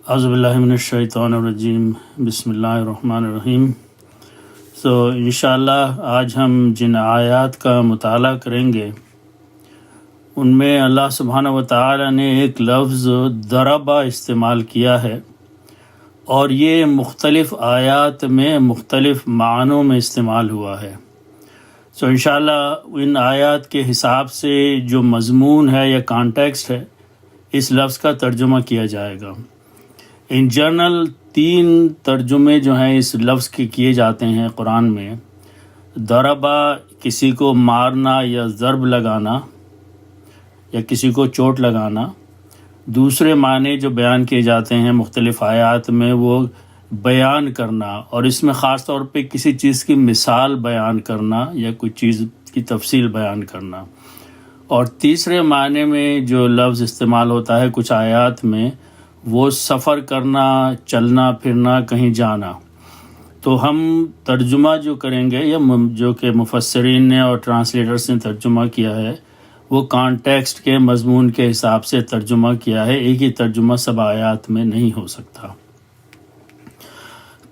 اعوذ باللہ من الشیطان الرجیم، بسم اللہ الرحمن الرحیم۔ انشاءاللہ آج ہم جن آیات کا مطالعہ کریں گے ان میں اللہ سبحانہ و تعالی نے ایک لفظ ضربہ استعمال کیا ہے، اور یہ مختلف آیات میں مختلف معنوں میں استعمال ہوا ہے۔ انشاءاللہ ان آیات کے حساب سے جو مضمون ہے یا کانٹیکسٹ ہے، اس لفظ کا ترجمہ کیا جائے گا۔ ان جنرل 3 ترجمے جو ہیں اس لفظ کے کیے جاتے ہیں قرآن میں۔ ضربہ کسی کو مارنا یا ضرب لگانا یا کسی کو چوٹ لگانا۔ دوسرے معنی جو بیان کیے جاتے ہیں مختلف آیات میں وہ بیان کرنا، اور اس میں خاص طور پہ کسی چیز کی مثال بیان کرنا یا کوئی چیز کی تفصیل بیان کرنا۔ اور تیسرے معنی میں جو لفظ استعمال ہوتا ہے کچھ آیات میں، وہ سفر کرنا، چلنا پھرنا، کہیں جانا۔ تو ہم ترجمہ جو کریں گے یا جو کہ مفسرین نے اور ٹرانسلیٹرز نے ترجمہ کیا ہے، وہ کانٹیکسٹ کے مضمون کے حساب سے ترجمہ کیا ہے۔ ایک ہی ترجمہ سب آیات میں نہیں ہو سکتا۔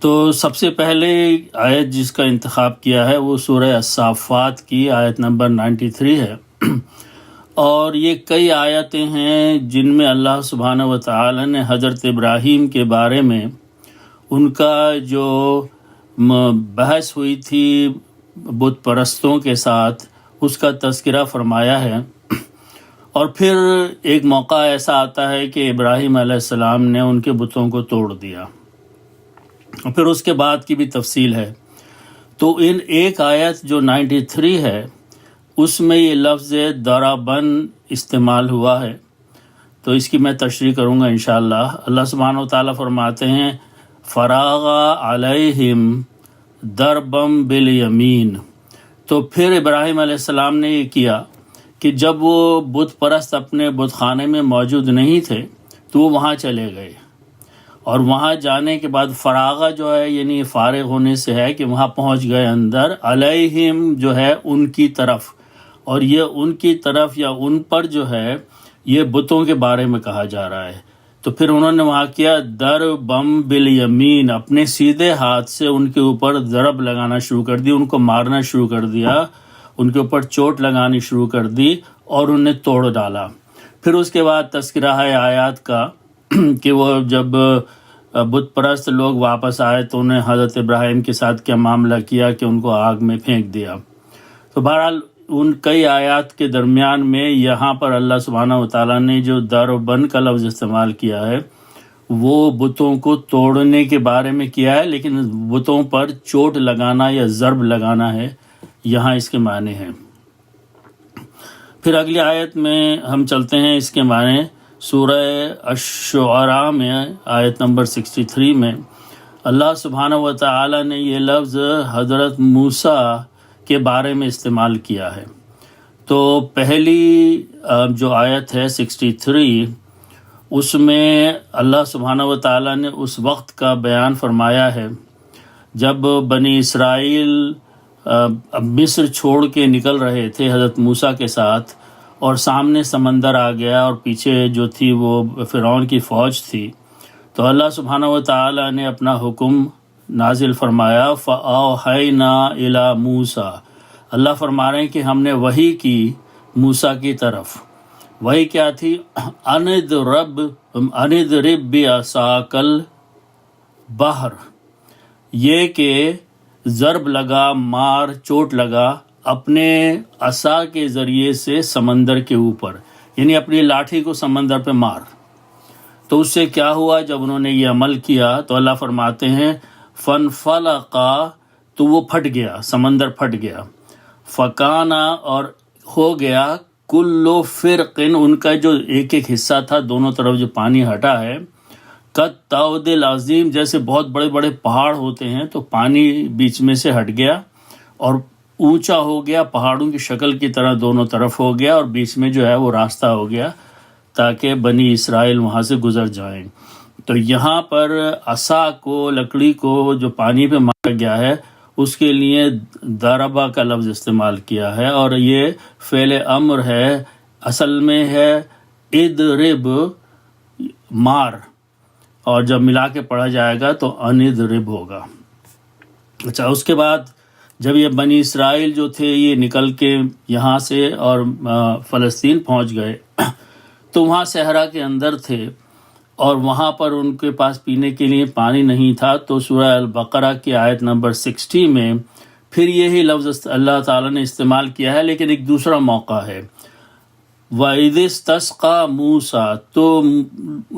تو سب سے پہلے آیت جس کا انتخاب کیا ہے وہ سورہ الصافات کی آیت نمبر 93 ہے، اور یہ کئی آیتیں ہیں جن میں اللہ سبحانہ و تعالی نے حضرت ابراہیم کے بارے میں ان کا جو بحث ہوئی تھی بت پرستوں کے ساتھ، اس کا تذکرہ فرمایا ہے۔ اور پھر ایک موقع ایسا آتا ہے کہ ابراہیم علیہ السلام نے ان کے بتوں کو توڑ دیا، اور پھر اس کے بعد کی بھی تفصیل ہے۔ تو ان ایک آیت جو 93 ہے اس میں یہ لفظ ضربن استعمال ہوا ہے، تو اس کی میں تشریح کروں گا انشاءاللہ۔ اللہ سبحانہ و تعالیٰ فرماتے ہیں فراغ علیہم ضربم بالیمین۔ تو پھر ابراہیم علیہ السلام نے یہ کیا کہ جب وہ بت پرست اپنے بت خانے میں موجود نہیں تھے تو وہ وہاں چلے گئے، اور وہاں جانے کے بعد فراغ جو ہے یعنی فارغ ہونے سے ہے کہ وہاں پہنچ گئے اندر، علیہم جو ہے ان کی طرف، اور یہ ان کی طرف یا ان پر جو ہے یہ بتوں کے بارے میں کہا جا رہا ہے۔ تو پھر انہوں نے وہاں کیا ضربم بالیمین، اپنے سیدھے ہاتھ سے ان کے اوپر ضرب لگانا شروع کر دی، ان کو مارنا شروع کر دیا، ان کے اوپر چوٹ لگانی شروع کر دی اور انہیں توڑ ڈالا۔ پھر اس کے بعد تذکرہ ہے آیات کا کہ وہ جب بت پرست لوگ واپس آئے تو انہیں حضرت ابراہیم کے ساتھ کیا معاملہ کیا کہ ان کو آگ میں پھینک دیا۔ تو بہرحال ان کئی آیات کے درمیان میں یہاں پر اللہ سبحانہ و تعالیٰ نے جو ضربن کا لفظ استعمال کیا ہے وہ بتوں کو توڑنے کے بارے میں کیا ہے، لیکن بتوں پر چوٹ لگانا یا ضرب لگانا ہے، یہاں اس کے معنی ہیں۔ پھر اگلی آیت میں ہم چلتے ہیں، اس کے معنی سورہ الشعراء میں آیت نمبر 63 میں اللہ سبحانہ و تعالیٰ نے یہ لفظ حضرت موسیٰ کے بارے میں استعمال کیا ہے۔ تو پہلی جو آیت ہے 63، اس میں اللہ سبحانہ و تعالیٰ نے اس وقت کا بیان فرمایا ہے جب بنی اسرائیل مصر چھوڑ کے نکل رہے تھے حضرت موسیٰ کے ساتھ، اور سامنے سمندر آ گیا اور پیچھے جو تھی وہ فرعون کی فوج تھی۔ تو اللہ سبحانہ و تعالیٰ نے اپنا حکم نازل فرمایا فَأَوْحَيْنَا إِلَى مُوسَىٰ۔ اللہ فرما رہے ہیں کہ ہم نے وحی کی موسیٰ کی طرف۔ وحی کیا تھی؟ أَنِ اضْرِب بِعَصَاكَ الْبَحْرَ، یہ کہ ضرب لگا، مار، چوٹ لگا اپنے عصا کے ذریعے سے سمندر کے اوپر، یعنی اپنی لاٹھی کو سمندر پہ مار۔ تو اس سے کیا ہوا؟ جب انہوں نے یہ عمل کیا تو اللہ فرماتے ہیں فَانْفَلَقَا، تو وہ پھٹ گیا، سمندر پھٹ گیا، فَكَانَ، اور ہو گیا، كُلُّ فِرْقٍ، ان کا جو ایک ایک حصہ تھا دونوں طرف جو پانی ہٹا ہے، كَالطَّوْدِ الْعَظِيمِ، جیسے بہت بڑے بڑے پہاڑ ہوتے ہیں تو پانی بیچ میں سے ہٹ گیا اور اونچا ہو گیا، پہاڑوں کی شکل کی طرح دونوں طرف ہو گیا، اور بیچ میں جو ہے وہ راستہ ہو گیا تاکہ بنی اسرائیل وہاں سے گزر جائیں۔ تو یہاں پر عصا کو، لکڑی کو جو پانی پہ مارا گیا ہے اس کے لیے ضربہ کا لفظ استعمال کیا ہے، اور یہ فعل امر ہے، اصل میں ہے اضرب، مار۔ اور جب ملا کے پڑھا جائے گا تو اندرب ہوگا۔ اچھا، اس کے بعد جب یہ بنی اسرائیل جو تھے یہ نکل کے یہاں سے اور فلسطین پہنچ گئے تو وہاں صحرا کے اندر تھے اور وہاں پر ان کے پاس پینے کے لیے پانی نہیں تھا، تو سورہ البقرہ کی آیت نمبر 60 میں پھر یہی لفظ اللہ تعالیٰ نے استعمال کیا ہے، لیکن ایک دوسرا موقع ہے۔ وَإِذِ اسْتَسْقَىٰ مُوسَىٰ، تو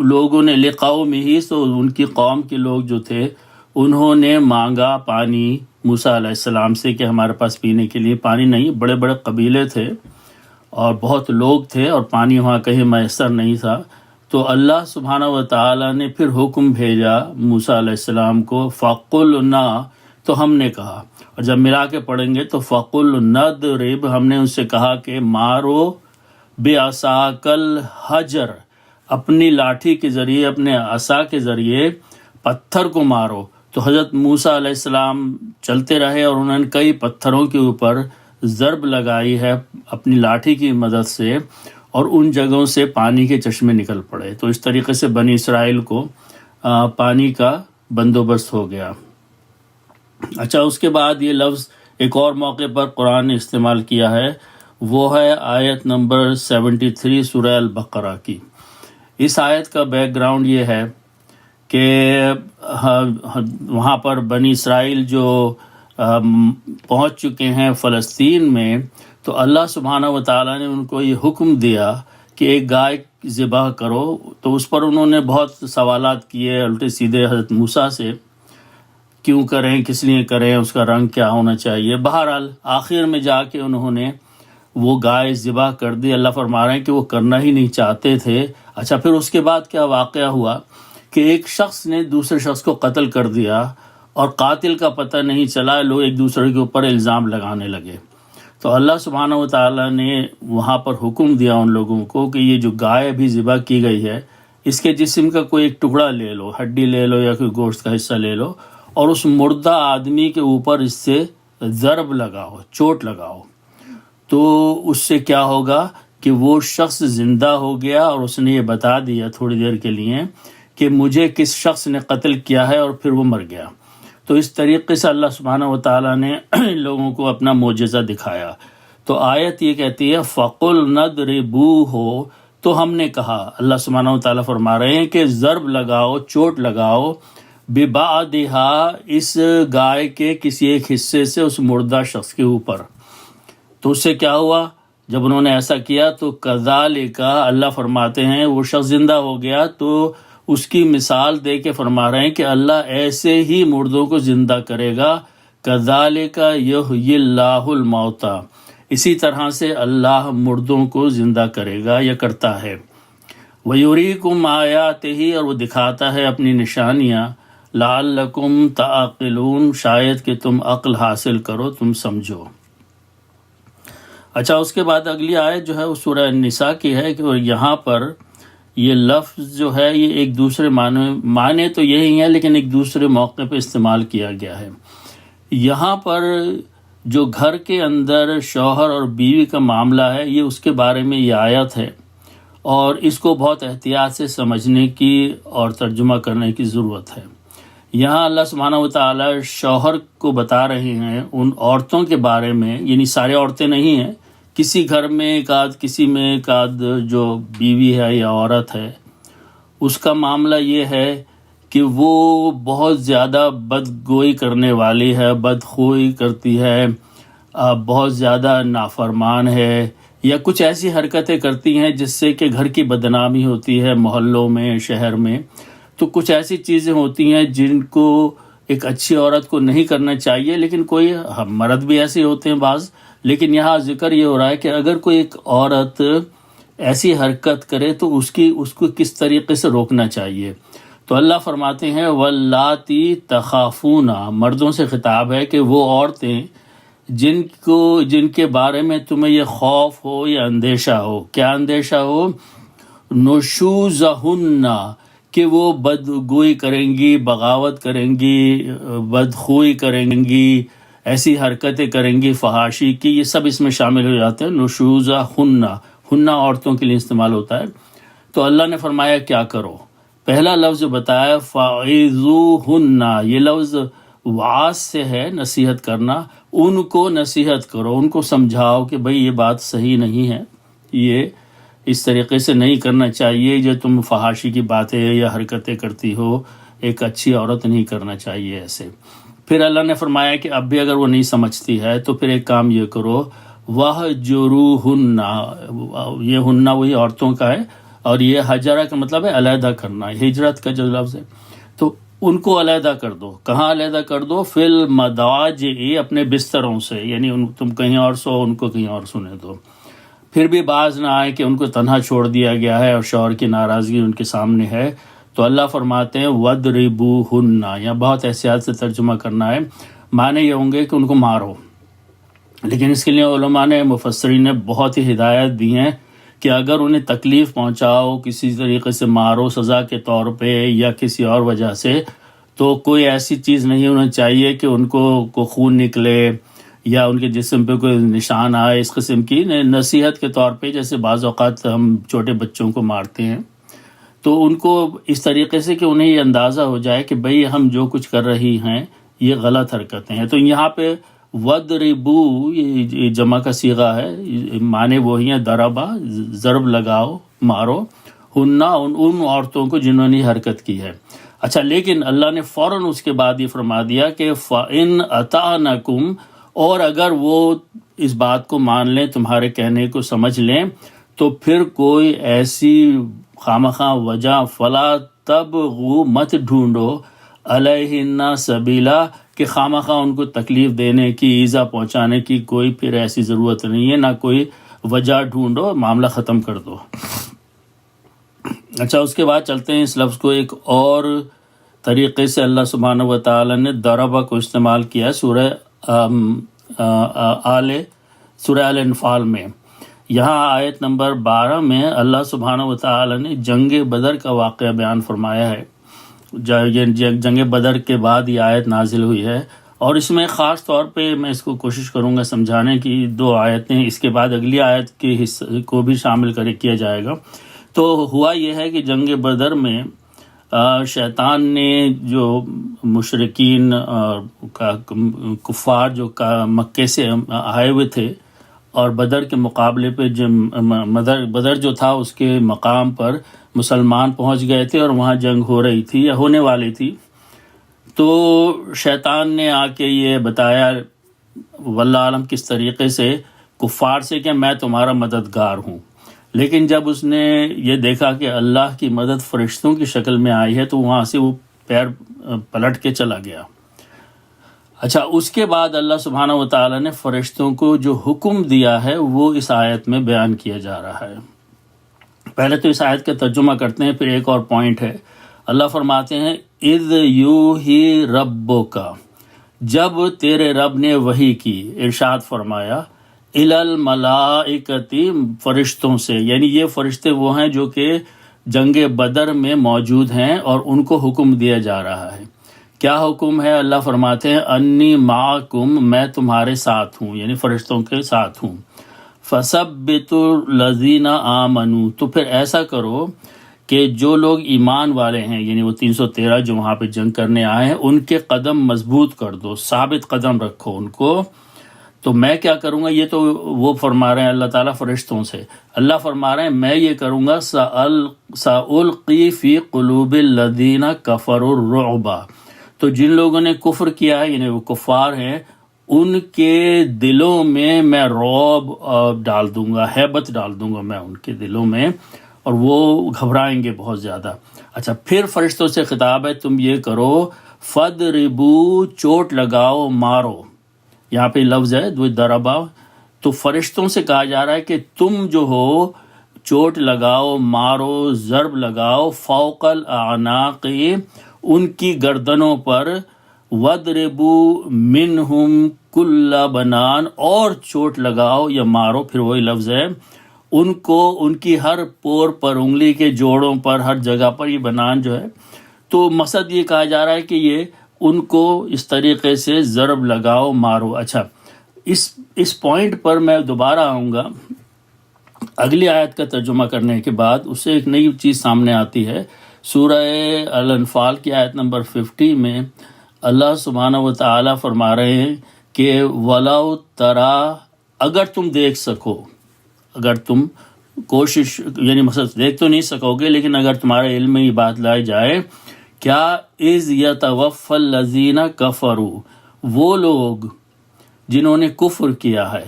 لوگوں نے لِقَوْمِهِ، تو ان کی قوم کے لوگ جو تھے انہوں نے مانگا پانی موسیٰ علیہ السلام سے کہ ہمارے پاس پینے کے لیے پانی نہیں۔ بڑے بڑے قبیلے تھے اور بہت لوگ تھے اور پانی وہاں کہیں میسر نہیں تھا، تو اللہ سبحانہ و تعالیٰ نے پھر حکم بھیجا موسیٰ علیہ السلام کو، فَقُلْنَا، تو ہم نے کہا، اور جب ملا کے پڑھیں گے تو فَقُلْ نَضْرِبْ، ہم نے ان سے کہا کہ مارو بِعَصَاكَ الْحَجَرَ، اپنی لاٹھی کے ذریعے، اپنے عصا کے ذریعے پتھر کو مارو۔ تو حضرت موسیٰ علیہ السلام چلتے رہے اور انہوں نے کئی پتھروں کے اوپر ضرب لگائی ہے اپنی لاٹھی کی مدد سے، اور ان جگہوں سے پانی کے چشمے نکل پڑے۔ تو اس طریقے سے بنی اسرائیل کو پانی کا بندوبست ہو گیا۔ اچھا، اس کے بعد یہ لفظ ایک اور موقع پر قرآن نے استعمال کیا ہے، وہ ہے آیت نمبر 73 سورہ البقرہ کی۔ اس آیت کا بیک گراؤنڈ یہ ہے کہ وہاں پر بنی اسرائیل جو پہنچ چکے ہیں فلسطین میں، تو اللہ سبحانہ و تعالیٰ نے ان کو یہ حکم دیا کہ ایک گائے ذبح کرو۔ تو اس پر انہوں نے بہت سوالات کیے الٹے سیدھے حضرت موسیٰ سے، کیوں کریں، کس لیے کریں، اس کا رنگ کیا ہونا چاہیے۔ بہرحال آخر میں جا کے انہوں نے وہ گائے ذبح کر دی۔ اللہ فرما رہے ہیں کہ وہ کرنا ہی نہیں چاہتے تھے۔ اچھا، پھر اس کے بعد کیا واقعہ ہوا کہ ایک شخص نے دوسرے شخص کو قتل کر دیا اور قاتل کا پتہ نہیں چلا، لوگ ایک دوسرے کے اوپر الزام لگانے لگے۔ تو اللہ سبحانہ و تعالیٰ نے وہاں پر حکم دیا ان لوگوں کو کہ یہ جو گائے ابھی ذبح کی گئی ہے، اس کے جسم کا کوئی ایک ٹکڑا لے لو، ہڈی لے لو یا کوئی گوشت کا حصہ لے لو، اور اس مردہ آدمی کے اوپر اس سے ضرب لگاؤ، چوٹ لگاؤ۔ تو اس سے کیا ہوگا کہ وہ شخص زندہ ہو گیا، اور اس نے یہ بتا دیا تھوڑی دیر کے لیے کہ مجھے کس شخص نے قتل کیا ہے، اور پھر وہ مر گیا۔ تو اس طریقے سے اللہ سبحانہ و تعالیٰ نے لوگوں کو اپنا معجزہ دکھایا۔ تو آیت یہ کہتی ہے فَقُلْ نَضْرِبُوهُ، تو ہم نے کہا، اللہ سبحانہ و تعالیٰ فرما رہے ہیں کہ ضرب لگاؤ، چوٹ لگاؤ، بِبَعْضِهَا، اس گائے کے کسی ایک حصے سے اس مردہ شخص کے اوپر۔ تو اس سے کیا ہوا؟ جب انہوں نے ایسا کیا تو کذالک، اللہ فرماتے ہیں وہ شخص زندہ ہو گیا، تو اس کی مثال دے کے فرما رہے ہیں کہ اللہ ایسے ہی مردوں کو زندہ کرے گا، کذالک یحیی اللہ الموتیٰ، اسی طرح سے اللہ مردوں کو زندہ کرے گا یا کرتا ہے۔ وَیُرِیکُمْ آیاتہ، اور وہ دکھاتا ہے اپنی نشانیاں، لعلکم تعقلون، شاید کہ تم عقل حاصل کرو، تم سمجھو۔ اچھا، اس کے بعد اگلی آیت جو ہے وہ سورہ النساء کی ہے کہ یہاں پر یہ لفظ جو ہے یہ ایک دوسرے معنی تو یہی ہے، لیکن ایک دوسرے موقع پہ استعمال کیا گیا ہے۔ یہاں پر جو گھر کے اندر شوہر اور بیوی کا معاملہ ہے، یہ اس کے بارے میں یہ آیت ہے، اور اس کو بہت احتیاط سے سمجھنے کی اور ترجمہ کرنے کی ضرورت ہے۔ یہاں اللہ سبحانہ و تعالیٰ شوہر کو بتا رہے ہیں ان عورتوں کے بارے میں، یعنی سارے عورتیں نہیں ہیں، کسی گھر میں ایک آدھ، کسی میں ایک آدھ جو بیوی ہے یا عورت ہے، اس کا معاملہ یہ ہے کہ وہ بہت زیادہ بدگوئی کرنے والی ہے، بدخوئی کرتی ہے، بہت زیادہ نافرمان ہے، یا کچھ ایسی حرکتیں کرتی ہیں جس سے کہ گھر کی بدنامی ہوتی ہے محلوں میں، شہر میں۔ تو کچھ ایسی چیزیں ہوتی ہیں جن کو ایک اچھی عورت کو نہیں کرنا چاہیے، لیکن کوئی مرد بھی ایسے ہوتے ہیں بعض، لیکن یہاں ذکر یہ ہو رہا ہے کہ اگر کوئی ایک عورت ایسی حرکت کرے تو اس کو کس طریقے سے روکنا چاہیے۔ تو اللہ فرماتے ہیں واللاتی تخافون، مردوں سے خطاب ہے کہ وہ عورتیں جن کے بارے میں تمہیں یہ خوف ہو یا اندیشہ ہو۔ کیا اندیشہ ہو؟ نشوزہن، کہ وہ بدگوئی کریں گی، بغاوت کریں گی، بدخوئی کریں گی، ایسی حرکتیں کریں گی فحاشی کی، یہ سب اس میں شامل ہو جاتے ہیں۔ نشوزہن، ہن عورتوں کے لیے استعمال ہوتا ہے۔ تو اللہ نے فرمایا کیا کرو؟ پہلا لفظ جو بتایا فَعِظُوهُنَّ، یہ لفظ وعظ سے ہے، نصیحت کرنا. ان کو نصیحت کرو، ان کو سمجھاؤ کہ بھئی یہ بات صحیح نہیں ہے، یہ اس طریقے سے نہیں کرنا چاہیے، جو تم فحاشی کی باتیں یا حرکتیں کرتی ہو، ایک اچھی عورت نہیں کرنا چاہیے ایسے. پھر اللہ نے فرمایا کہ اب بھی اگر وہ نہیں سمجھتی ہے تو پھر ایک کام یہ کرو، وَهْجُرُوهُنَّ، یہ ہنہ وہی عورتوں کا ہے، اور یہ حجرہ کا مطلب ہے علیحدہ کرنا، ہجرت کا جو لفظ ہے. تو ان کو علیحدہ کر دو. کہاں علیحدہ کر دو؟ فی المضاجع، اپنے بستروں سے، یعنی تم کہیں اور سو، ان کو کہیں اور سونے دو. پھر بھی باز نہ آئے کہ ان کو تنہا چھوڑ دیا گیا ہے اور شوہر کی ناراضگی ان کے سامنے ہے، تو اللہ فرماتے ہیں وَضْرِبُوهُنَّ. یہاں بہت احتیاط سے ترجمہ کرنا ہے، معنی یہ ہوں گے کہ ان کو مارو. لیکن اس کے لیے علماء نے، مفسرین نے بہت ہی ہدایت دی ہیں کہ اگر انہیں تکلیف پہنچاؤ، کسی طریقے سے مارو سزا کے طور پہ یا کسی اور وجہ سے، تو کوئی ایسی چیز نہیں ہونا چاہیے کہ ان کو خون نکلے یا ان کے جسم پہ کوئی نشان آئے. اس قسم کی نصیحت کے طور پہ، جیسے بعض اوقات ہم چھوٹے بچوں کو مارتے ہیں، تو ان کو اس طریقے سے کہ انہیں یہ اندازہ ہو جائے کہ بھئی ہم جو کچھ کر رہی ہیں یہ غلط حرکتیں ہیں. تو یہاں پہ وَضْرِبُو، یہ جمع کا صیغہ ہے، معنی وہی ہیں ضربہ، ضرب لگاؤ، مارو، ہنہ، ان عورتوں کو جنہوں نے حرکت کی ہے. اچھا، لیکن اللہ نے فوراً اس کے بعد یہ فرما دیا کہ فَإِنْ أَطَعْنَكُمْ، اور اگر وہ اس بات کو مان لیں، تمہارے کہنے کو سمجھ لیں، تو پھر کوئی ایسی خامخواہ وجہ فَلَا تَبْغُوا، مت ڈھونڈو، عَلَيْهِنَّ سَبِيلًا، کہ خامخواہ ان کو تکلیف دینے کی، ایذا پہنچانے کی کوئی پھر ایسی ضرورت نہیں ہے، نہ کوئی وجہ ڈھونڈو، معاملہ ختم کر دو. اچھا، اس کے بعد چلتے ہیں، اس لفظ کو ایک اور طریقے سے اللہ سبحانہ و تعالی نے ضربہ کو استعمال کیا ہے سورہ آل انفال میں. یہاں آیت نمبر 12 میں اللہ سبحانہ و تعالی نے جنگ بدر کا واقعہ بیان فرمایا ہے. جنگ بدر کے بعد یہ آیت نازل ہوئی ہے، اور اس میں خاص طور پہ میں اس کو کوشش کروں گا سمجھانے کی. 2 آیتیں، اس کے بعد اگلی آیت کے حصے کو بھی شامل کیا جائے گا. تو ہوا یہ ہے کہ جنگ بدر میں شیطان نے جو مشرکین کفار جو مکے سے آئے ہوئے تھے، اور بدر کے مقابلے پہ بدر جو تھا اس کے مقام پر مسلمان پہنچ گئے تھے، اور وہاں جنگ ہو رہی تھی یا ہونے والی تھی. تو شیطان نے آ کے یہ بتایا، واللہ عالم کس طریقے سے، کفار سے کہ میں تمہارا مددگار ہوں. لیکن جب اس نے یہ دیکھا کہ اللہ کی مدد فرشتوں کی شکل میں آئی ہے، تو وہاں سے وہ پیر پلٹ کے چلا گیا. اچھا، اس کے بعد اللہ سبحانہ و تعالی نے فرشتوں کو جو حکم دیا ہے وہ اس آیت میں بیان کیا جا رہا ہے. پہلے تو اس آیت کا ترجمہ کرتے ہیں، پھر ایک اور پوائنٹ ہے. اللہ فرماتے ہیں اذ یوحی ربک، جب تیرے رب نے وحی کی، ارشاد فرمایا، الی الملائکۃ، فرشتوں سے، یعنی یہ فرشتے وہ ہیں جو کہ جنگ بدر میں موجود ہیں، اور ان کو حکم دیا جا رہا ہے. کیا حکم ہے؟ اللہ فرماتے ہیں انی معکم، میں تمہارے ساتھ ہوں، یعنی فرشتوں کے ساتھ ہوں. فثبتوا الذین آمنوا، تو پھر ایسا کرو کہ جو لوگ ایمان والے ہیں، یعنی وہ 313 جو وہاں پہ جنگ کرنے آئے ہیں، ان کے قدم مضبوط کر دو، ثابت قدم رکھو ان کو. تو میں کیا کروں گا؟ یہ تو وہ فرما رہے ہیں اللہ تعالیٰ فرشتوں سے. اللہ فرما رہے ہیں میں یہ کروں گا، سألقی فی قلوب الذین کفروا الرعب، تو جن لوگوں نے کفر کیا ہے، یعنی وہ کفار ہیں، ان کے دلوں میں رعب ڈال دوں گا، ہیبت ڈال دوں گا میں ان کے دلوں میں، اور وہ گھبرائیں گے بہت زیادہ. اچھا، پھر فرشتوں سے خطاب ہے، تم یہ کرو، فَضْرِبُوا، چوٹ لگاؤ، مارو. یہاں پہ لفظ ہے ضربہ. تو فرشتوں سے کہا جا رہا ہے کہ تم جو ہو چوٹ لگاؤ، مارو، ضرب لگاؤ، فوق الاعناق، ان کی گردنوں پر، وَضْرِبُوا مِنْهُمْ كُلَّ بَنَانٍ، اور چوٹ لگاؤ یا مارو، پھر وہی لفظ ہے، ان کو ان کی ہر پور پر، انگلی کے جوڑوں پر، ہر جگہ پر، یہ بنان جو ہے. تو مقصد یہ کہا جا رہا ہے کہ یہ ان کو اس طریقے سے ضرب لگاؤ، مارو. اچھا، اس پوائنٹ پر میں دوبارہ آؤں گا اگلی آیت کا ترجمہ کرنے کے بعد. اس سے ایک نئی چیز سامنے آتی ہے. سورہ الانفال کی آیت نمبر 50 میں اللہ سبحانہ و تعالیٰ فرما رہے ہیں کہ وَلَوْ تَرَا، اگر تم دیکھ سکو، اگر تم کوشش یعنی مثلا دیکھ تو نہیں سکو گے لیکن اگر تمہارے علم میں یہ بات لائی جائے، کیا اِذْ يَتَوَفَّى الَّذِينَ كَفَرُوا، وہ لوگ جنہوں نے کفر کیا ہے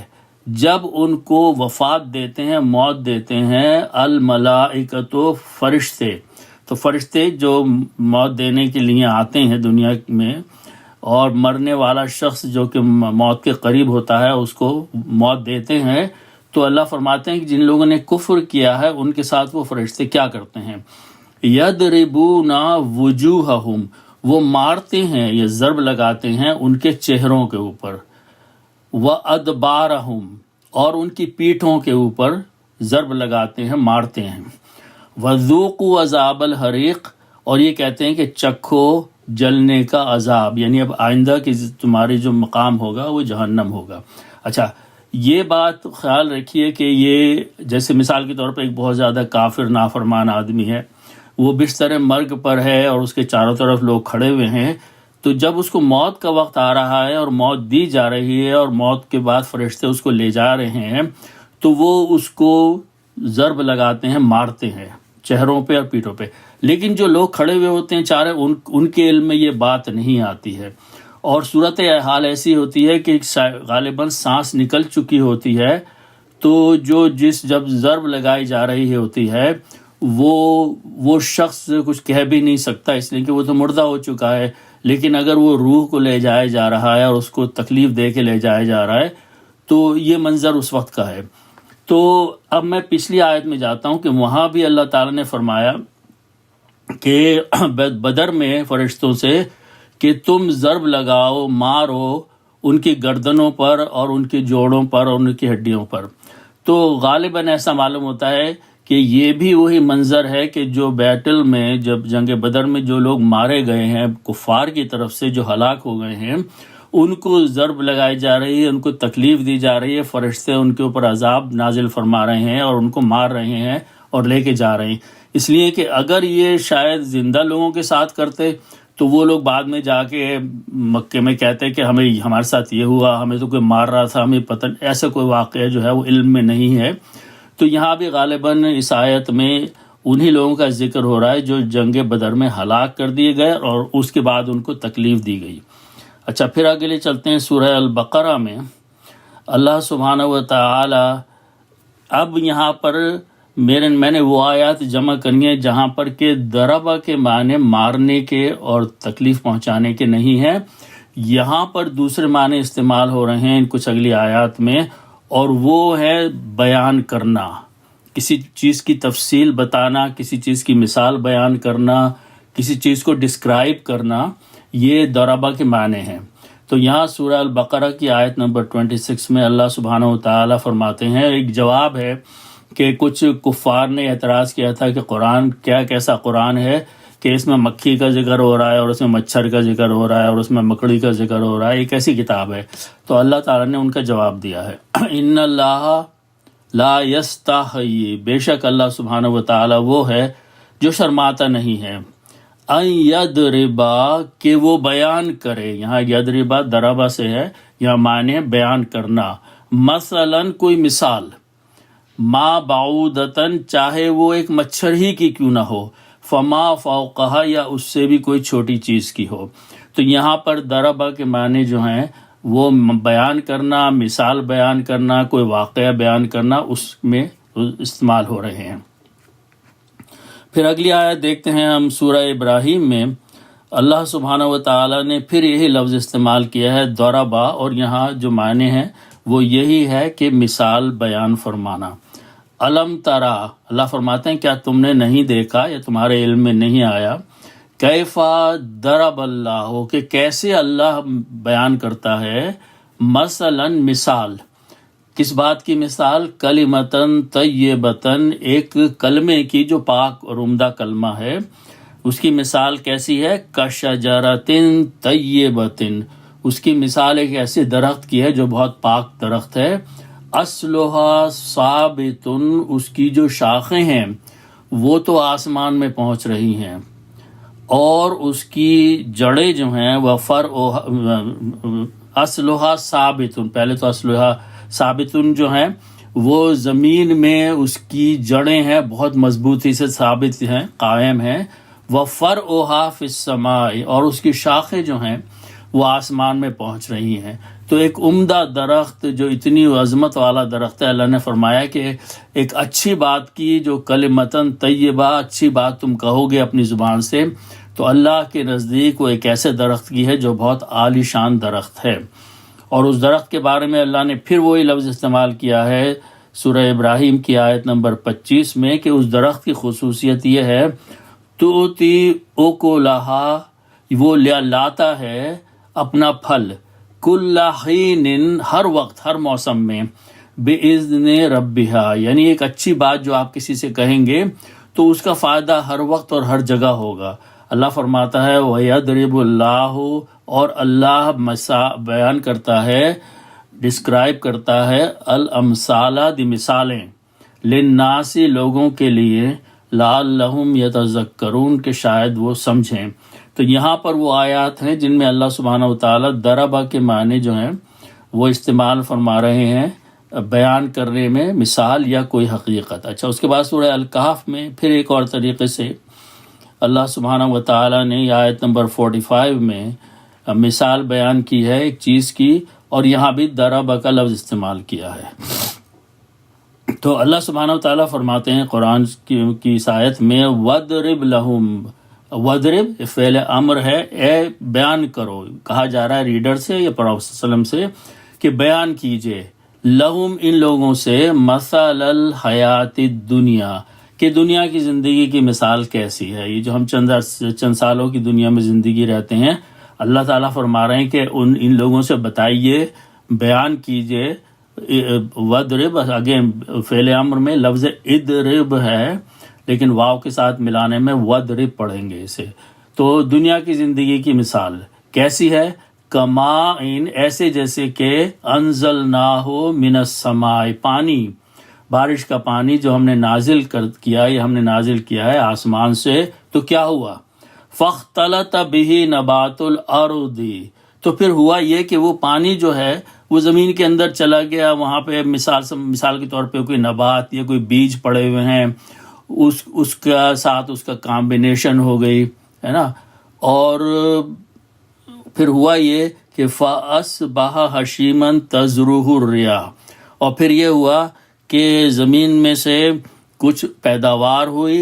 جب ان کو وفات دیتے ہیں، موت دیتے ہیں، الملائکۃ، فرشتے، تو فرشتے جو موت دینے کے لیے آتے ہیں دنیا میں، اور مرنے والا شخص جو کہ موت کے قریب ہوتا ہے اس کو موت دیتے ہیں، تو اللہ فرماتے ہیں کہ جن لوگوں نے کفر کیا ہے ان کے ساتھ وہ فرشتے کیا کرتے ہیں، یضربون وجوہہم، وہ مارتے ہیں یا ضرب لگاتے ہیں ان کے چہروں کے اوپر، وَأَدْبَارَهُمْ، اور ان کی پیٹھوں کے اوپر ضرب لگاتے ہیں، مارتے ہیں، وَذُوقُوا عَذَابَ الْحَرِيقِ، اور یہ کہتے ہیں کہ چکھو جلنے کا عذاب، یعنی اب آئندہ کی تمہاری جو مقام ہوگا وہ جہنم ہوگا۔ اچھا، یہ بات خیال رکھیے کہ یہ جیسے مثال کے طور پر ایک بہت زیادہ کافر نافرمان آدمی ہے، وہ بستر مرگ پر ہے اور اس کے چاروں طرف لوگ کھڑے ہوئے ہیں، تو جب اس کو موت کا وقت آ رہا ہے اور موت دی جا رہی ہے اور موت کے بعد فرشتے اس کو لے جا رہے ہیں، تو وہ اس کو ضرب لگاتے ہیں، مارتے ہیں چہروں پہ اور پیٹھوں پہ، لیکن جو لوگ کھڑے ہوئے ہوتے ہیں چارے ان کے علم میں یہ بات نہیں آتی ہے، اور صورت حال ایسی ہوتی ہے کہ غالباً سانس نکل چکی ہوتی ہے، تو جب ضرب لگائی جا رہی ہوتی ہے وہ شخص کچھ کہہ بھی نہیں سکتا، اس لیے کہ وہ تو مردہ ہو چکا ہے، لیکن اگر وہ روح کو لے جایا جا رہا ہے اور اس کو تکلیف دے کے لے جایا جا رہا ہے تو یہ منظر اس وقت کا ہے۔ تو اب میں پچھلی آیت میں جاتا ہوں کہ وہاں بھی اللہ تعالیٰ نے فرمایا کہ بدر میں فرشتوں سے کہ تم ضرب لگاؤ، مارو ان کی گردنوں پر اور ان کے جوڑوں پر اور ان کی ہڈیوں پر، تو غالباً ایسا معلوم ہوتا ہے کہ یہ بھی وہی منظر ہے کہ جو بیٹل میں جب جنگ بدر میں جو لوگ مارے گئے ہیں کفار کی طرف سے، جو ہلاک ہو گئے ہیں، ان کو ضرب لگائی جا رہی ہے، ان کو تکلیف دی جا رہی ہے، فرشتے ان کے اوپر عذاب نازل فرما رہے ہیں اور ان کو مار رہے ہیں اور لے کے جا رہے ہیں، اس لیے کہ اگر یہ شاید زندہ لوگوں کے ساتھ کرتے تو وہ لوگ بعد میں جا کے مکے میں کہتے کہ ہمارے ساتھ یہ ہوا، ہمیں تو کوئی مار رہا تھا، ہمیں پتہ، ایسا کوئی واقعہ جو ہے وہ علم میں نہیں ہے۔ تو یہاں بھی غالباً اس آیت میں انہی لوگوں کا ذکر ہو رہا ہے جو جنگ بدر میں ہلاک کر دیے گئے اور اس کے بعد ان کو تکلیف دی گئی۔ اچھا، پھر آگے چلتے ہیں سورہ البقرہ میں۔ اللہ سبحانہ و تعالی اب یہاں پر میں نے وہ آیات جمع کرنی ہے جہاں پر کہ ضربہ کے معنی مارنے کے اور تکلیف پہنچانے کے نہیں ہیں، یہاں پر دوسرے معنی استعمال ہو رہے ہیں کچھ اگلی آیات میں، اور وہ ہے بیان کرنا، کسی چیز کی تفصیل بتانا، کسی چیز کی مثال بیان کرنا، کسی چیز کو ڈسکرائب کرنا، یہ ضربہ کے معنی ہیں۔ تو یہاں سورہ البقرہ کی آیت نمبر 26 میں اللہ سبحانہ و تعالیٰ فرماتے ہیں، ایک جواب ہے کہ کچھ کفار نے اعتراض کیا تھا کہ قرآن کیسا قرآن ہے کہ اس میں مکھی کا ذکر ہو رہا ہے اور اس میں مچھر کا ذکر ہو رہا ہے اور اس میں مکڑی کا ذکر ہو رہا ہے، یہ کیسی کتاب ہے؟ تو اللہ تعالیٰ نے ان کا جواب دیا ہے، ان اللہ لا یستحیی، بے شک اللہ سبحانہ و تعالیٰ وہ ہے جو شرماتا نہیں ہے، ان یضربا، کہ وہ بیان کرے، یہاں یضربا ضربہ سے ہے، یہاں معنی ہے بیان کرنا، مثلا کوئی مثال، ما بعودتن، چاہے وہ ایک مچھر ہی کی کیوں نہ ہو، فما فوقہا، یا اس سے بھی کوئی چھوٹی چیز کی ہو۔ تو یہاں پر ضربہ کے معنی جو ہیں وہ بیان کرنا، مثال بیان کرنا، کوئی واقعہ بیان کرنا، اس میں استعمال ہو رہے ہیں۔ پھر اگلی آیت دیکھتے ہیں ہم سورہ ابراہیم میں، اللہ سبحانہ و تعالیٰ نے پھر یہی لفظ استعمال کیا ہے ضربہ، اور یہاں جو معنی ہے وہ یہی ہے کہ مثال بیان فرمانا۔ الم ترا، اللہ فرماتے ہیں کیا تم نے نہیں دیکھا یا تمہارے علم میں نہیں آیا، کیفا ضرب اللہ، کہ کیسے اللہ بیان کرتا ہے، مثلا مثال، کس بات کی مثال، کلمتن طیبتن، ایک کلمے کی جو پاک اور عمدہ کلمہ ہے، اس کی مثال کیسی ہے، کشجرتن طیبتن، اس کی مثال ایک ایسے درخت کی ہے جو بہت پاک درخت ہے، اصلها ثابتن، اس کی جو شاخیں ہیں وہ تو آسمان میں پہنچ رہی ہیں، اور اس کی جڑیں جو ہیں وہ اصلها ثابتن، پہلے تو اصلها ثابتن جو ہیں وہ زمین میں اس کی جڑیں ہیں بہت مضبوطی سے ثابت ہیں، قائم ہیں، وفرعها فی السماء، اور اس کی شاخیں جو ہیں وہ آسمان میں پہنچ رہی ہیں۔ تو ایک عمدہ درخت جو اتنی عظمت والا درخت ہے، اللہ نے فرمایا کہ ایک اچھی بات کی، جو کلمتاً طیبہ، اچھی بات تم کہو گے اپنی زبان سے، تو اللہ کے نزدیک وہ ایک ایسے درخت کی ہے جو بہت عالی شان درخت ہے۔ اور اس درخت کے بارے میں اللہ نے پھر وہی لفظ استعمال کیا ہے سورہ ابراہیم کی آیت نمبر 25 میں کہ اس درخت کی خصوصیت یہ ہے تؤتی اکلہا، وہ لاتا ہے اپنا پھل، کل حین، ہر وقت، ہر موسم میں، باذن ربہا، یعنی ایک اچھی بات جو آپ کسی سے کہیں گے تو اس کا فائدہ ہر وقت اور ہر جگہ ہوگا۔ اللہ فرماتا ہے وَيَضْرِبُ اللَّهُ، اور اللہ بیان کرتا ہے، ڈسکرائب کرتا ہے، الامثال، دی مثالیں، للناس، لوگوں کے لیے، لعلہم یتذکرون، کہ شاید وہ سمجھیں۔ تو یہاں پر وہ آیات ہیں جن میں اللہ سبحانہ وتعالیٰ ضربہ کے معنی جو ہیں وہ استعمال فرما رہے ہیں بیان کرنے میں، مثال یا کوئی حقیقت۔ اچھا، اس کے بعد سورہ الکہف میں پھر ایک اور طریقے سے اللہ سبحانہ وتعالیٰ نے آیت نمبر 45 میں مثال بیان کی ہے ایک چیز کی، اور یہاں بھی ضربہ کا لفظ استعمال کیا ہے۔ تو اللہ سبحانہ وتعالیٰ فرماتے ہیں قرآن کی اس آیت میں وَضْرِبْ لَهُمْ، وَضْرِب فعل امر ہے، اے بیان کرو، کہا جا رہا ہے ریڈر سے یا پروفیسر صلی اللہ علیہ وسلم سے کہ بیان کیجئے، لہم، ان لوگوں سے، مثل الحیات الدنیا، کہ دنیا کی زندگی کی مثال کیسی ہے۔ یہ جو ہم چند سالوں کی دنیا میں زندگی رہتے ہیں، اللہ تعالیٰ فرما رہے ہیں کہ ان لوگوں سے بتائیے، بیان کیجئے۔ وَضْرِب، اگین فعل امر میں لفظ اضرب ہے، لیکن واو کے ساتھ ملانے میں وَضْرِب پڑھیں گے اسے۔ تو دنیا کی زندگی کی مثال کیسی ہے؟ کماء، ایسے جیسے کہ انزلناہ من السماء، پانی، بارش کا پانی جو ہم نے نازل کیا، یہ ہم نے نازل کیا ہے آسمان سے، تو کیا ہوا؟ فاختلط بہ نبات الارض، تو پھر ہوا یہ کہ وہ پانی جو ہے وہ زمین کے اندر چلا گیا، وہاں پہ مثال کے طور پہ کوئی نبات یا کوئی بیج پڑے ہوئے ہیں، اس کا ساتھ اس کا کامبینیشن ہو گئی، ہے نا، اور پھر ہوا یہ کہ فَأَصْبَحَ حَشِيمًا تَذْرُهُ الرِّيَاحُ، اور پھر یہ ہوا کہ زمین میں سے کچھ پیداوار ہوئی،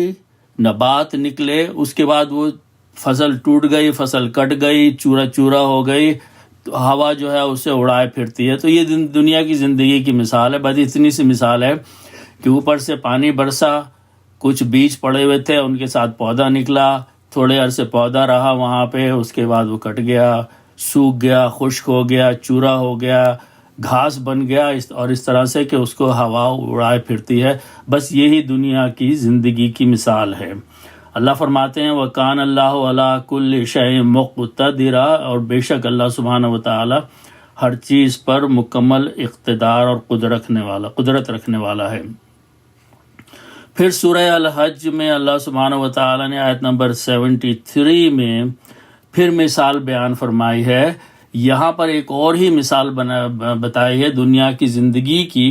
نبات نکلے، اس کے بعد وہ فصل ٹوٹ گئی، فصل کٹ گئی، چورا چورا ہو گئی، تو ہوا جو ہے اسے اڑائے پھرتی ہے۔ تو یہ دنیا کی زندگی کی مثال ہے، بس اتنی سی مثال ہے کہ اوپر سے پانی برسا، کچھ بیج پڑے ہوئے تھے، ان کے ساتھ پودا نکلا، تھوڑے عرصے پودا رہا وہاں پہ، اس کے بعد وہ کٹ گیا، سوکھ گیا، خشک ہو گیا، چورا ہو گیا، گھاس بن گیا، اور اس طرح سے کہ اس کو ہوا اڑائے پھرتی ہے۔ بس یہی دنیا کی زندگی کی مثال ہے۔ اللہ فرماتے ہیں وَكَانَ اللَّهُ عَلَىٰ كُلِّ شَيْءٍ مُقْتَدِرًا، اور بے شک اللہ سبحانہ وتعالی ہر چیز پر مکمل اقتدار اور قدرت رکھنے والا ہے۔ پھر سورہ الحج میں اللہ سبحانہ وتعالی نے آیت نمبر 73 میں پھر مثال بیان فرمائی ہے۔ یہاں پر ایک اور ہی مثال بتائی ہے دنیا کی زندگی کی،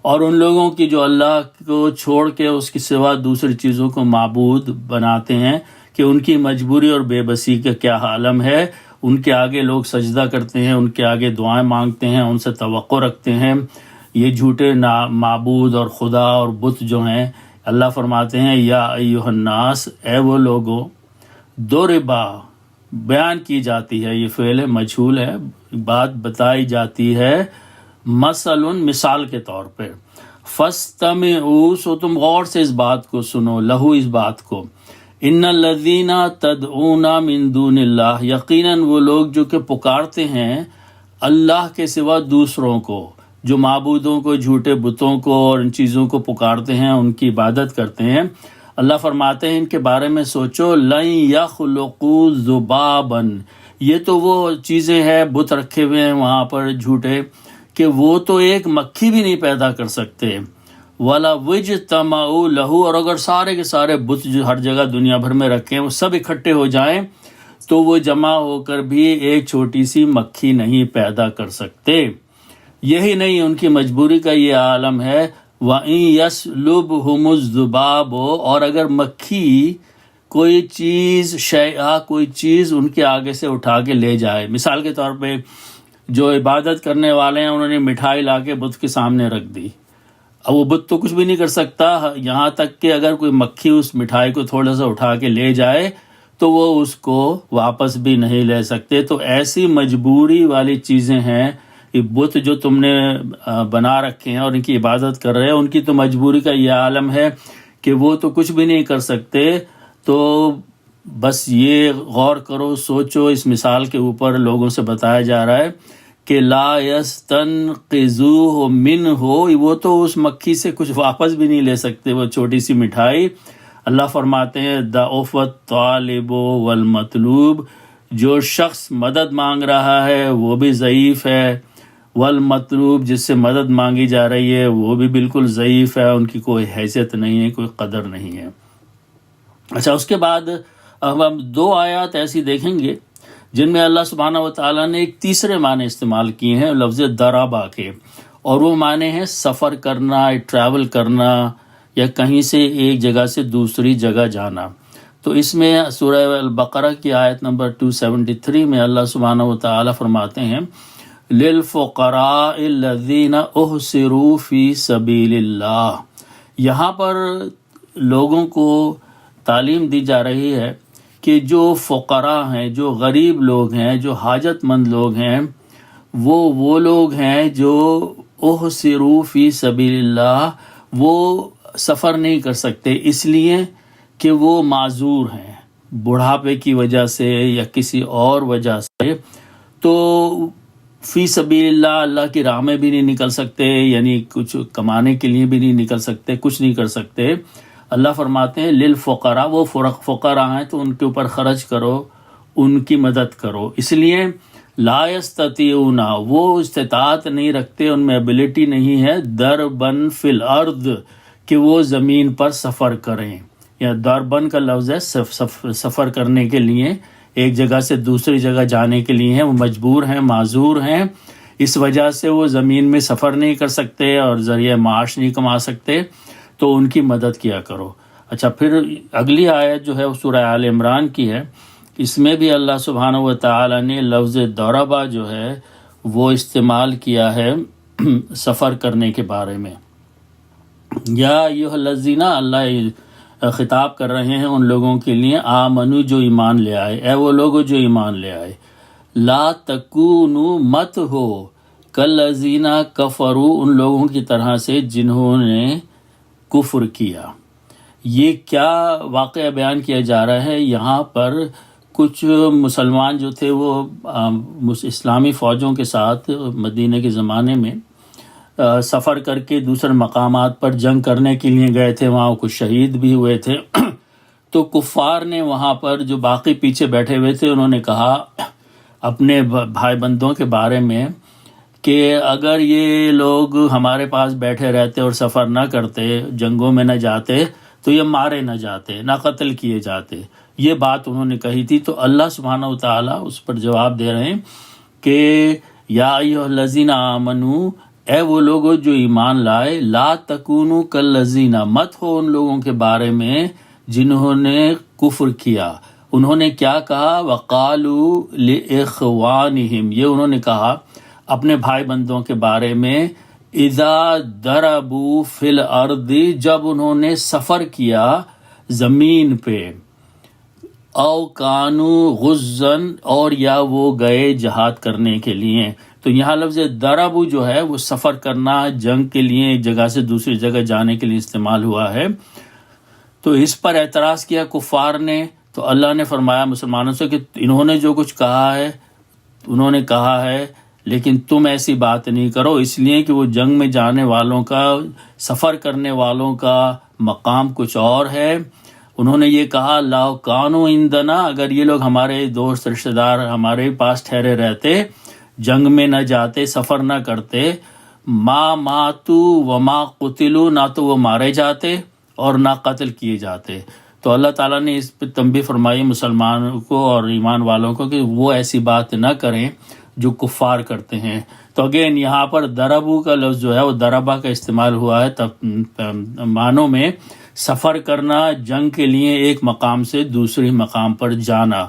اور ان لوگوں کی جو اللہ کو چھوڑ کے اس کی سوا دوسری چیزوں کو معبود بناتے ہیں، کہ ان کی مجبوری اور بے بسی کا کیا عالم ہے۔ ان کے آگے لوگ سجدہ کرتے ہیں، ان کے آگے دعائیں مانگتے ہیں، ان سے توقع رکھتے ہیں، یہ جھوٹے معبود اور خدا اور بت جو ہیں۔ اللہ فرماتے ہیں یا ایھا الناس، اے وہ لوگو، ضربا، بیان کی جاتی ہے، یہ فعل مجہول ہے، بات بتائی جاتی ہے، مثال کے طور پہ، فاستمعوا، سو تم غور سے اس بات کو سنو، لہو، اس بات کو، ان الذین تدعون من دون اللہ، یقیناً وہ لوگ جو کہ پکارتے ہیں اللہ کے سوا دوسروں کو، جو معبودوں کو، جھوٹے بتوں کو اور ان چیزوں کو پکارتے ہیں، ان کی عبادت کرتے ہیں، اللہ فرماتے ہیں ان کے بارے میں سوچو، لن یخلقوا ذبابا، یہ تو وہ چیزیں ہیں، بت رکھے ہوئے ہیں وہاں پر جھوٹے، کہ وہ تو ایک مکھی بھی نہیں پیدا کر سکتے، ولا وجتمعوا لہو، اور اگر سارے کے سارے بت جو ہر جگہ دنیا بھر میں رکھے ہیں وہ سب اکٹھے ہو جائیں تو وہ جمع ہو کر بھی ایک چھوٹی سی مکھی نہیں پیدا کر سکتے۔ یہی نہیں، ان کی مجبوری کا یہ عالم ہے، وَإِن يَسْلُبْهُمُ الذُّبَابُ، اور اگر مکھی کوئی چیز ان کے آگے سے اٹھا کے لے جائے، مثال کے طور پہ جو عبادت کرنے والے ہیں انہوں نے مٹھائی لا کے بت کے سامنے رکھ دی، اب وہ بت تو کچھ بھی نہیں کر سکتا، یہاں تک کہ اگر کوئی مکھی اس مٹھائی کو تھوڑا سا اٹھا کے لے جائے تو وہ اس کو واپس بھی نہیں لے سکتے۔ تو ایسی مجبوری والی چیزیں ہیں، یہ بت جو تم نے بنا رکھے ہیں اور ان کی عبادت کر رہے ہیں، ان کی تو مجبوری کا یہ عالم ہے کہ وہ تو کچھ بھی نہیں کر سکتے۔ تو بس یہ غور کرو، سوچو، اس مثال کے اوپر لوگوں سے بتایا جا رہا ہے کہ لا یستنقذوہ منہ، وہ تو اس مکھی سے کچھ واپس بھی نہیں لے سکتے وہ چھوٹی سی مٹھائی۔ اللہ فرماتے ہیں ضعف الطالب والمطلوب، جو شخص مدد مانگ رہا ہے وہ بھی ضعیف ہے، والمطلوب جس سے مدد مانگی جا رہی ہے وہ بھی بالکل ضعیف ہے، ان کی کوئی حیثیت نہیں ہے، کوئی قدر نہیں ہے۔ اچھا، اس کے بعد اب ہم 2 آیات ایسی دیکھیں گے جن میں اللہ سبحانہ و تعالیٰ نے ایک تیسرے معنی استعمال کیے ہیں لفظ ضربہ کے، اور وہ معنی ہیں سفر کرنا، ٹریول کرنا، یا کہیں سے ایک جگہ سے دوسری جگہ جانا۔ تو اس میں سورہ البقرہ کی آیت نمبر 273 میں اللہ سبحانہ و تعالیٰ فرماتے ہیں لِلْفُقَرَاءِ الَّذِينَ اُحْصِرُوا فِي سَبِيلِ اللَّهِ، یہاں پر لوگوں کو تعلیم دی جا رہی ہے کہ جو فقراء ہیں، جو غریب لوگ ہیں، جو حاجت مند لوگ ہیں، وہ لوگ ہیں جو احصروا فی سبیل اللہ، وہ سفر نہیں کر سکتے اس لیے کہ وہ معذور ہیں بڑھاپے کی وجہ سے یا کسی اور وجہ سے، تو فی سبیل اللہ، اللہ کی راہ میں بھی نہیں نکل سکتے، یعنی کچھ کمانے کے لیے بھی نہیں نکل سکتے، کچھ نہیں کر سکتے۔ اللہ فرماتے ہیں للفقراء، وہ فقراء ہیں تو ان کے اوپر خرچ کرو، ان کی مدد کرو، اس لیے لا یستطیعون، وہ استطاعت نہیں رکھتے، ان میں ایبلٹی نہیں ہے، دربن فی الارض، کہ وہ زمین پر سفر کریں، یا دربن کا لفظ ہے سفر کرنے کے لیے، ایک جگہ سے دوسری جگہ جانے کے لیے ہیں، وہ مجبور ہیں، معذور ہیں، اس وجہ سے وہ زمین میں سفر نہیں کر سکتے اور ذریعہ معاش نہیں کما سکتے، تو ان کی مدد کیا کرو۔ اچھا، پھر اگلی آیت جو ہے وہ سورہ آل عمران کی ہے، اس میں بھی اللہ سبحانہ و تعالیٰ نے لفظ ضربہ جو ہے وہ استعمال کیا ہے سفر کرنے کے بارے میں۔ یا ایھا الذین، اللہ خطاب کر رہے ہیں ان لوگوں کے لیے آمنو، جو ایمان لے آئے، اے وہ لوگ جو ایمان لے آئے، لا تکونوا، مت ہو، کالذین کفروا، ان لوگوں کی طرح سے جنہوں نے کفر کیا۔ یہ کیا واقعہ بیان کیا جا رہا ہے یہاں پر؟ کچھ مسلمان جو تھے وہ اسلامی فوجوں کے ساتھ مدینہ کے زمانے میں سفر کر کے دوسرے مقامات پر جنگ کرنے کے لیے گئے تھے، وہاں کچھ شہید بھی ہوئے تھے۔ تو کفار نے وہاں پر جو باقی پیچھے بیٹھے ہوئے تھے انہوں نے کہا اپنے بھائی بندوں کے بارے میں کہ اگر یہ لوگ ہمارے پاس بیٹھے رہتے اور سفر نہ کرتے، جنگوں میں نہ جاتے، تو یہ مارے نہ جاتے، نہ قتل کیے جاتے۔ یہ بات انہوں نے کہی تھی، تو اللہ سبحانہ و تعالیٰ اس پر جواب دے رہے ہیں کہ یا ایھا الذین آمنو، اے وہ لوگ جو ایمان لائے، لا تکونوا کالذین، مت ہو ان لوگوں کے بارے میں جنہوں نے کفر کیا۔ انہوں نے کیا کہا؟ وقالوا لاخوانہم، یہ انہوں نے کہا اپنے بھائی بندوں کے بارے میں، اذا ضربوا فی الارض، جب انہوں نے سفر کیا زمین پہ، او کانوا غزاً، اور یا وہ گئے جہاد کرنے کے لیے۔ تو یہاں لفظ ضربوا جو ہے وہ سفر کرنا، جنگ کے لیے ایک جگہ سے دوسری جگہ جانے کے لیے استعمال ہوا ہے۔ تو اس پر اعتراض کیا کفار نے، تو اللہ نے فرمایا مسلمانوں سے کہ انہوں نے جو کچھ کہا ہے انہوں نے کہا ہے، لیکن تم ایسی بات نہیں کرو، اس لیے کہ وہ جنگ میں جانے والوں کا، سفر کرنے والوں کا مقام کچھ اور ہے۔ انہوں نے یہ کہا لو کانوا عندنا، اگر یہ لوگ ہمارے دوست رشتہ دار ہمارے پاس ٹھہرے رہتے، جنگ میں نہ جاتے، سفر نہ کرتے، ما ماتو وما قتلو، نہ تو وہ مارے جاتے اور نہ قتل کیے جاتے. تو اللہ تعالیٰ نے اس پہ تنبیہ فرمائی مسلمانوں کو اور ایمان والوں کو کہ وہ ایسی بات نہ کریں جو کفار کرتے ہیں. تو اگین یہاں پر دربو کا لفظ جو ہے وہ دربا کا استعمال ہوا ہے معنوں میں سفر کرنا، جنگ کے لیے ایک مقام سے دوسری مقام پر جانا.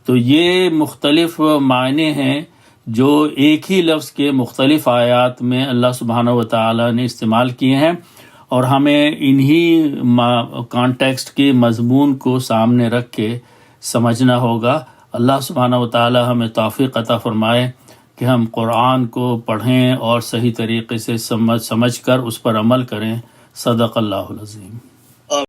تو یہ مختلف معنی ہیں جو ایک ہی لفظ کے مختلف آیات میں اللہ سبحانہ و تعالیٰ نے استعمال کیے ہیں، اور ہمیں انہی کانٹیکسٹ کے مضمون کو سامنے رکھ کے سمجھنا ہوگا. اللہ سبحانہ و تعالیٰ ہمیں توفیق عطا فرمائے کہ ہم قرآن کو پڑھیں اور صحیح طریقے سے سمجھ کر اس پر عمل کریں. صدق اللہ العظیم.